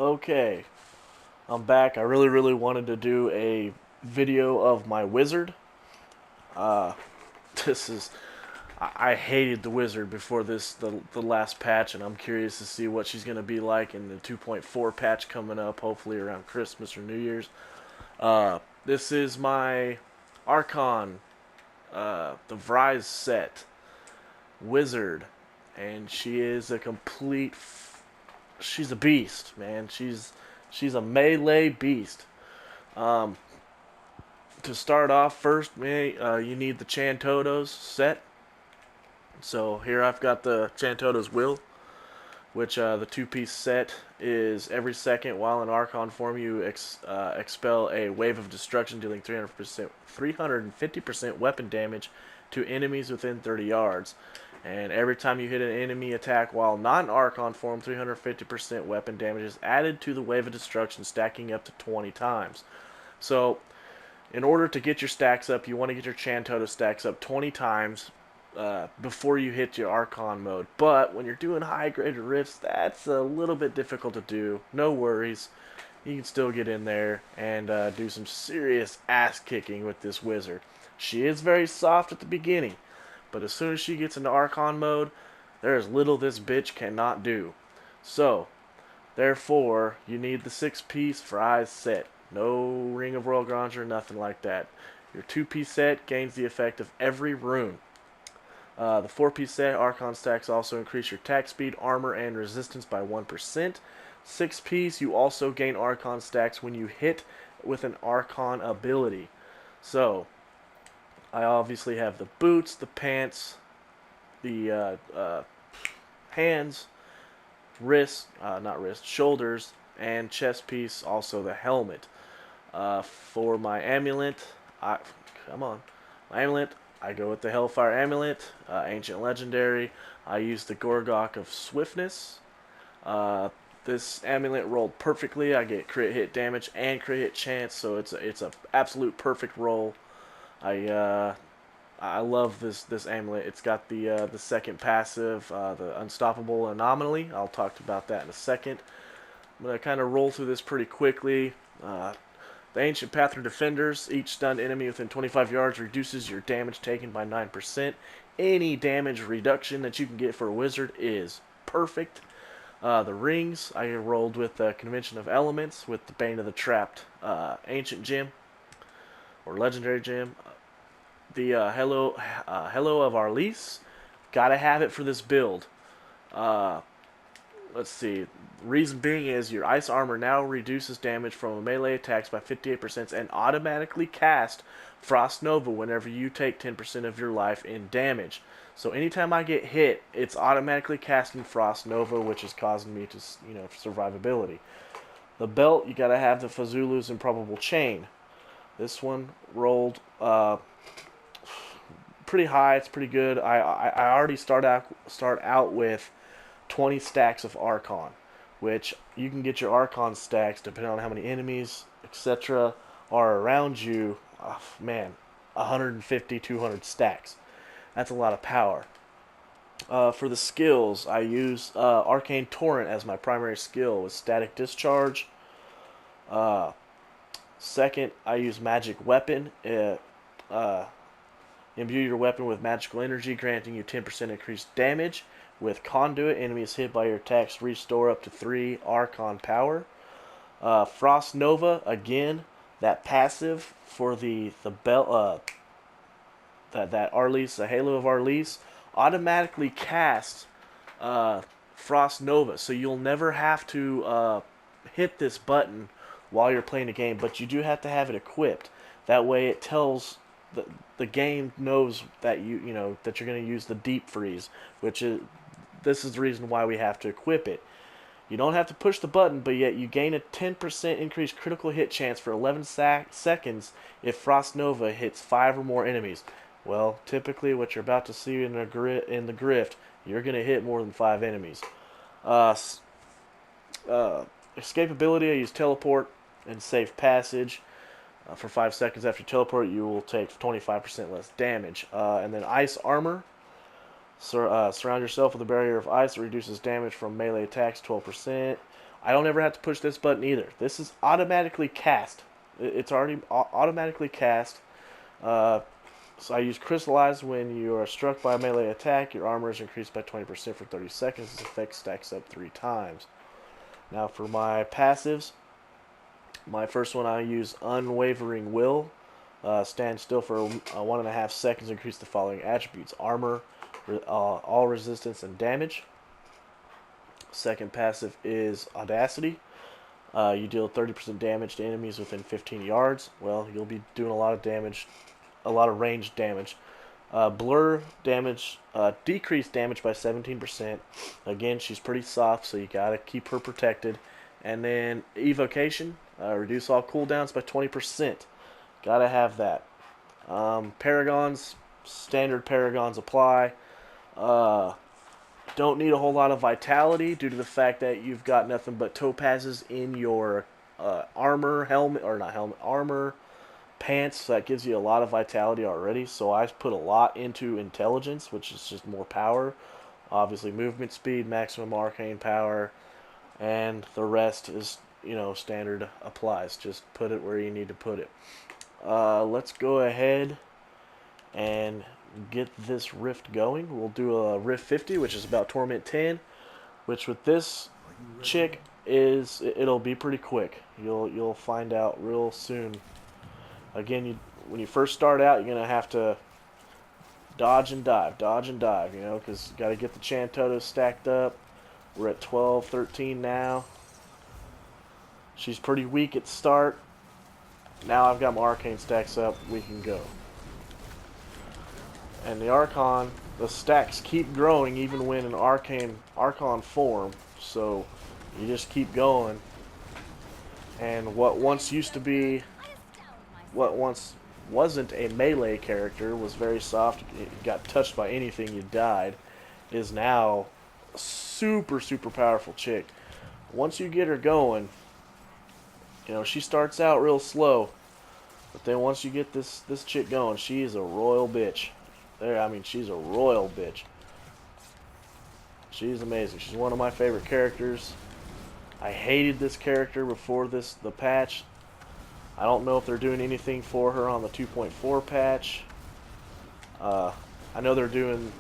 Okay, I'm back. I really wanted to do a video of my wizard. Uh, this is I hated the wizard before the last patch, and I'm curious to see what she's gonna be like in the 2.4 patch coming up, hopefully around Christmas or New Year's. This is my Archon, the Vrise set wizard, and she is a complete. She's a beast, man. She's a melee beast. Um, to start off first, man, you need the Chantotos set. So here I've got the Chantotos Will, which the two-piece set is every second while in Archon form you expel a wave of destruction dealing 350% weapon damage to enemies within 30 yards. And every time you hit an enemy attack while not in Archon form, 350% weapon damage is added to the wave of destruction, stacking up to 20 times. So in order to get your stacks up, you want to get your Chantoto stacks up 20 times before you hit your Archon mode. But when you're doing high-graded rifts, that's a little bit difficult to do. No worries. You can still get in there and do some serious ass-kicking with this wizard. She is very soft at the beginning, but as soon as she gets into Archon mode, there is little this bitch cannot do. So, therefore, you need the 6-piece Fry's set. No Ring of Royal Grandeur, nothing like that. Your 2-piece set gains the effect of every rune. The 4-piece set, Archon stacks also increase your attack speed, armor, and resistance by 1%. 6-piece, you also gain Archon stacks when you hit with an Archon ability. So, I obviously have the boots, the pants, the hands, wrists, not wrists, shoulders, and chest piece, also the helmet. For my amulet, come on, my amulet, I go with the Hellfire Amulet, Ancient Legendary. I use the Gorgok of Swiftness. This amulet rolled perfectly. I get crit hit damage and crit hit chance, so it's a absolute perfect roll. I love this amulet. It's got the second passive, the Unstoppable Anomaly. I'll talk about that in a second. I'm gonna kind of roll through this pretty quickly. The Ancient Pathfinder Defenders, each stunned enemy within 25 yards reduces your damage taken by 9%. Any damage reduction that you can get for a wizard is perfect. The rings, I rolled with the Convention of Elements with the Bane of the Trapped Ancient Gem, or Legendary Gem. The Hello of Arlise, gotta have it for this build. Uh, let's see. Reason being is your ice armor now reduces damage from melee attacks by 58% and automatically cast Frost Nova whenever you take 10% of your life in damage. So anytime I get hit, it's automatically casting Frost Nova, which is causing me to, survivability. The belt, you gotta have the Fazulu's Improbable Chain. This one rolled pretty high. It's pretty good. I already start out with 20 stacks of Archon, which you can get your Archon stacks depending on how many enemies, etc., are around you. Oh, man, 150, 200 stacks. That's a lot of power. For the skills, I use Arcane Torrent as my primary skill with Static Discharge. Uh, Second, I use Magic Weapon. Imbue your weapon with magical energy, granting you 10% increased damage. With Conduit, enemies hit by your attacks restore up to 3 Archon power. Frost Nova, again, that passive for the bell, that Arlise, the Halo of Arlise, automatically casts Frost Nova, so you'll never have to hit this button while you're playing a game, but you do have to have it equipped. That way, it tells the game knows that that you're going to use the deep freeze, which is this is the reason why we have to equip it. You don't have to push the button, but yet you gain a 10% increased critical hit chance for 11 seconds if Frost Nova hits 5 or more enemies. Well, typically what you're about to see in the grift, you're going to hit more than 5 enemies. Uh, Escapability, I use Teleport and Safe Passage. For 5 seconds after you teleport, you will take 25% less damage. And then Ice Armor. Surround yourself with a barrier of ice that reduces damage from melee attacks 12%. I don't ever have to push this button either. This is automatically cast. It's already automatically cast. Uh, so I use Crystallize when you are struck by a melee attack. Your armor is increased by 20% for 30 seconds. This effect stacks up 3 times. Now for my passives, my first one I use Unwavering Will. Stand still for 1.5 seconds. Increase the following attributes: armor, all resistance, and damage. Second passive is Audacity. You deal 30% damage to enemies within 15 yards. Well, you'll be doing a lot of damage, a lot of ranged damage. Blur damage, decreased damage by 17%. Again, she's pretty soft, so you gotta keep her protected. And then Evocation, reduce all cooldowns by 20%. Gotta have that. Paragons, standard Paragons apply. Don't need a whole lot of vitality due to the fact that you've got nothing but topazes in your armor, helmet, or not helmet, armor, pants. So that gives you a lot of vitality already. So I put a lot into intelligence, which is just more power. Obviously, movement speed, maximum arcane power, and the rest is, standard applies. Just put it where you need to put it. Let's go ahead and get this rift going. We'll do a rift 50, which is about torment 10, which with this chick it'll be pretty quick. You'll find out real soon. Again, when you first start out, you're gonna have to dodge and dive, because you got to get the Chantotos stacked up. We're at 12, 13 now. She's pretty weak at start. Now I've got my arcane stacks up. We can go. And the Archon, the stacks keep growing even when an Archon form. So you just keep going. And what once wasn't a melee character, was very soft, it got touched by anything, you died, is now a super, super powerful chick. Once you get her going, she starts out real slow. But then once you get this chick going, she is a royal bitch. She's a royal bitch. She's amazing. She's one of my favorite characters. I hated this character before the patch. I don't know if they're doing anything for her on the 2.4 patch. I know they're doing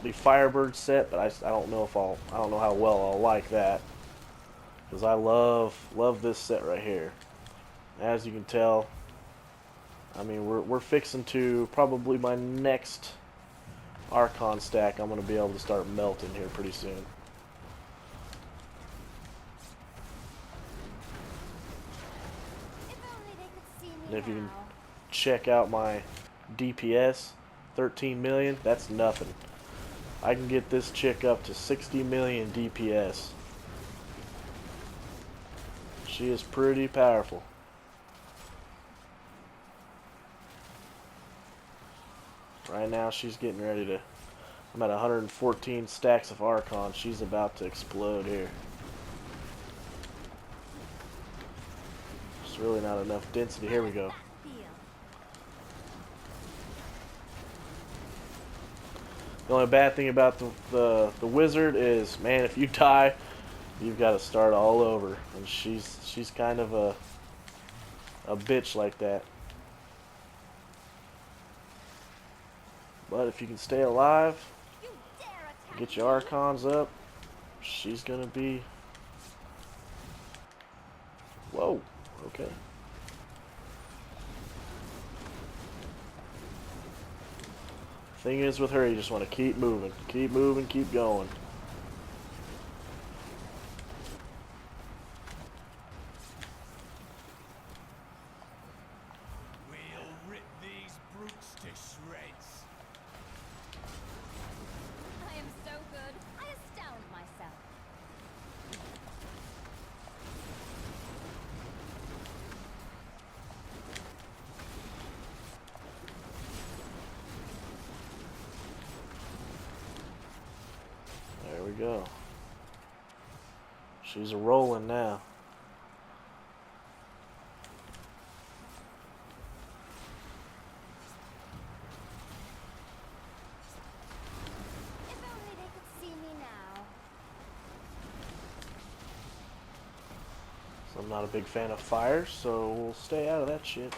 the Firebird set, but I don't know how well I'll like that, because I love this set right here. As you can tell, we're fixing to probably my next Archon stack. I'm going to be able to start melting here pretty soon. And if you can check out my DPS, 13 million, that's nothing. I can get this chick up to 60 million DPS. She is pretty powerful. Right now she's getting ready to... I'm at 114 stacks of Archon. She's about to explode here. There's really not enough density. Here we go. The only bad thing about the wizard is, man, if you die, you've got to start all over. And she's kind of a bitch like that. But if you can stay alive, get your Archons up, she's gonna be... Whoa, okay. Thing is with her, you just want to keep moving, keep going. We'll rip these brutes to shreds. I am so good, I astound myself. There we go. She's a rolling now. If only they could see me now. I'm not a big fan of fire, so we'll stay out of that shit.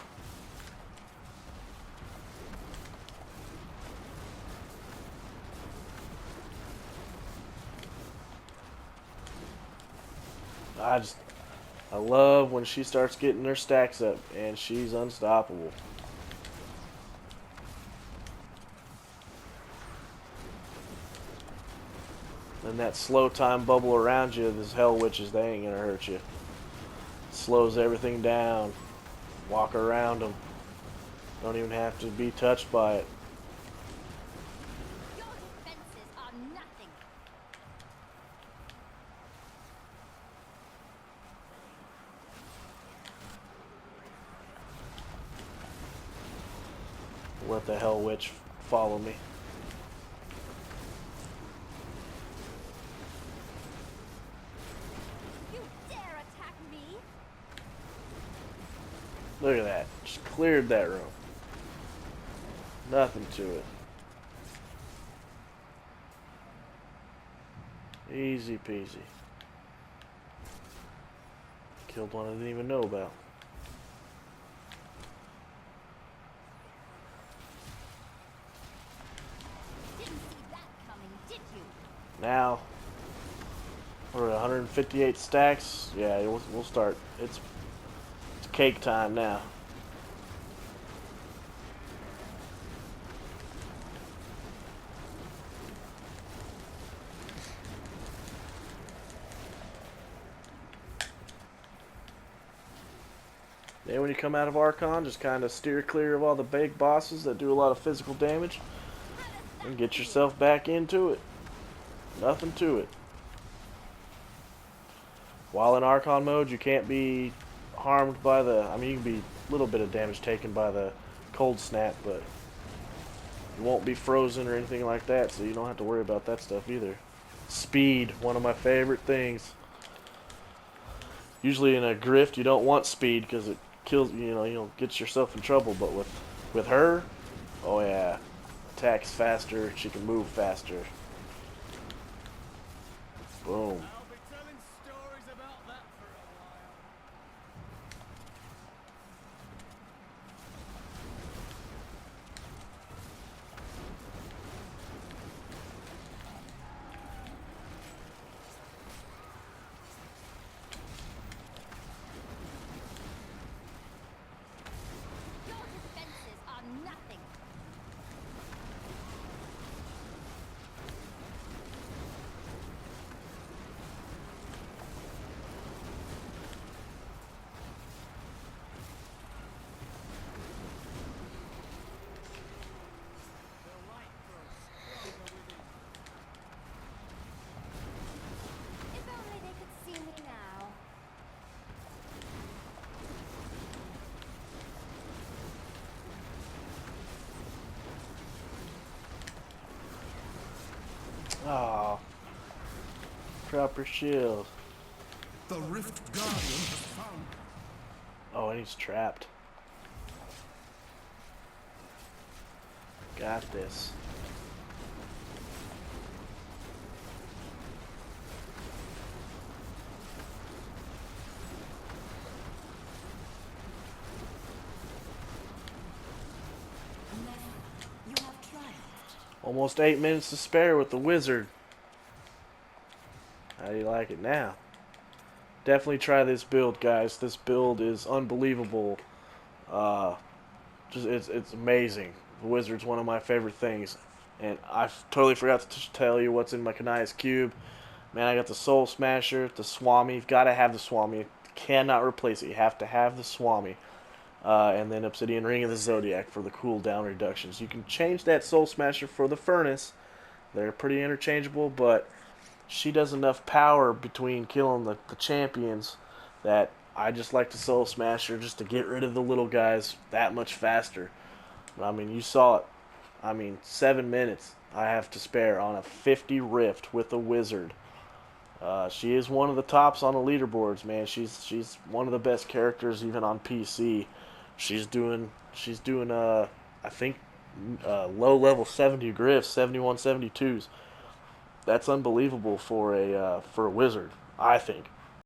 I love when she starts getting her stacks up, and she's unstoppable. And that slow time bubble around you, these hell witches, they ain't gonna hurt you. Slows everything down. Walk around them. Don't even have to be touched by it. Your defenses are nothing. Let the hell witch follow me. You dare attack me? Look at that. Just cleared that room. Nothing to it. Easy peasy. Killed one I didn't even know about. Didn't see that coming, did you? Now, we're at 158 stacks. Yeah, we'll start. It's cake time now. Then when you come out of Arcane, just kind of steer clear of all the big bosses that do a lot of physical damage and get yourself back into it. Nothing to it. While in Archon mode, you can't be harmed by the... I mean, you can be a little bit of damage taken by the cold snap, but you won't be frozen or anything like that, so you don't have to worry about that stuff either. Speed, one of my favorite things. Usually in a grift, you don't want speed because it kills, you'll get yourself in trouble, but with her, oh yeah, attacks faster, she can move faster. Boom. I'll be telling stories about that for a while. Your defenses are nothing. The light grows stronger within. If only they could see me now. Ah, drop her shield. The Rift Guardian has found. Oh, and he's trapped. Got this. You have triumphed. Almost 8 minutes to spare with the wizard. How do you like it now? Definitely try this build, guys. This build is unbelievable. It's amazing. The wizard's one of my favorite things, and I totally forgot to tell you what's in my Kania's cube. Man, I got the Soul Smasher, the Swami. You've got to have the Swami. You cannot replace it. You have to have the Swami. And then Obsidian Ring of the Zodiac for the cooldown reductions. You can change that Soul Smasher for the Furnace. They're pretty interchangeable, but she does enough power between killing the champions that I just like to Soul Smasher just to get rid of the little guys that much faster. I mean, you saw it. I mean, 7 minutes I have to spare on a 50 Rift with a wizard. She is one of the tops on the leaderboards, man. She's one of the best characters even on PC. She's doing I think low level 70 grifts, 71, 72s. That's unbelievable for a wizard, I think.